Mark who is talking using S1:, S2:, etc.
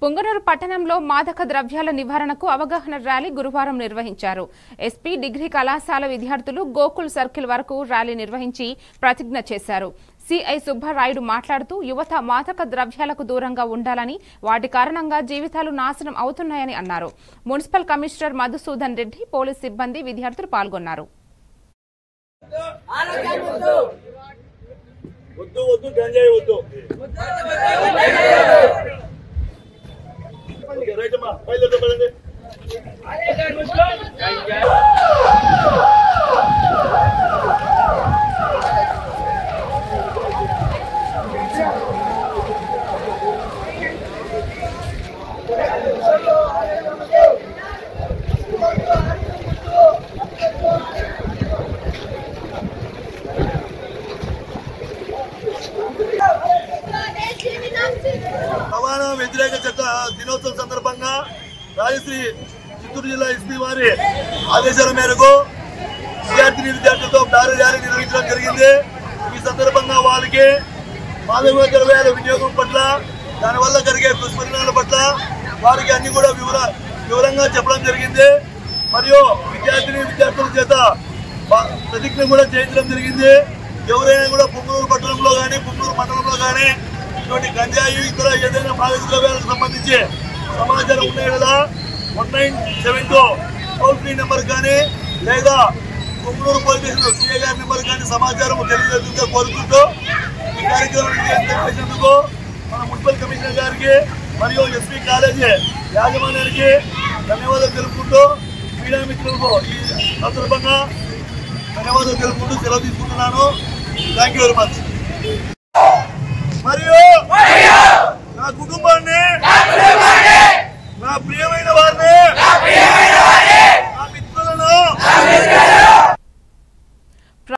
S1: పొంగనూరు పట్టణంలో మాదక ద్రవ్యాల నివారణకు అవగాహన ర్యాలీ గురువారం నిర్వహించారు. ఎస్పీ డిగ్రీ కళాశాల విద్యార్థులు గోకుల్ సర్కిల్ వరకు ర్యాలీ నిర్వహించి ప్రతిజ్ఞ చేశారు. సిఐ సుబ్బారాయుడు మాట్లాడుతూ యువత మాదక ద్రవ్యాలకు దూరంగా ఉండాలని, వాటి కారణంగా జీవితాలు నాశనం అవుతున్నాయని అన్నారు. Municipal commissioner Madhusudan Reddy, police సిబ్బంది, విద్యార్థులు పాల్గొన్నారు.
S2: రవాణా వ్యతిరేక చట్ట దినోత్సవం సందర్భంగా రాజశ్రీ చిత్తూరు జిల్లా ఎస్పీ వారి ఆదేశాల మేరకు విద్యార్థులతో భారీ ర్యాలీ నిర్వహించడం జరిగింది. ఈ సందర్భంగా వారికి మాదక ద్రవ్యాల వినియోగం పట్ల, దానివల్ల జరిగే దుష్పరిణామాల పట్ల వారికి అన్ని కూడా వివరంగా చెప్పడం జరిగింది. మరియు విద్యార్థుల చేత ప్రతిజ్ఞ కూడా చేయించడం జరిగింది. ఎవరైనా కూడా పొంగనూరు పట్టణంలో కానీ పొంగనూరు మండలంలో కానీ ఇటువంటి గంజాయి ఇతర ఏదైనా మాదక ద్రవ్యాలకు సంబంధించి సమాచారం ఉండే కదా 1972 టోల్ ఫ్రీ నెంబర్ కానీ లేదా పొంగనూరు పోలీస్ స్టేషన్ సిఐ గారి నెంబర్ కానీ సమాచారం తెలియజేస్తుందో కోరుకుంటూ ఈ కార్యక్రమాన్ని చేసినందుకు మన మున్సిపల్ కమిషనర్ గారికి మరియు ఎస్పీ కాలేజీ యాజమాన్యానికి ధన్యవాదాలు తెలుపుకుంటూ మీడియా మిత్రులకు ఈ సందర్భంగా ధన్యవాదాలు తెలుపుకుంటూ సెలవు తీసుకుంటున్నాను. Thank you very much. మరియు నా కుటుంబాన్ని, నా ప్రియమైన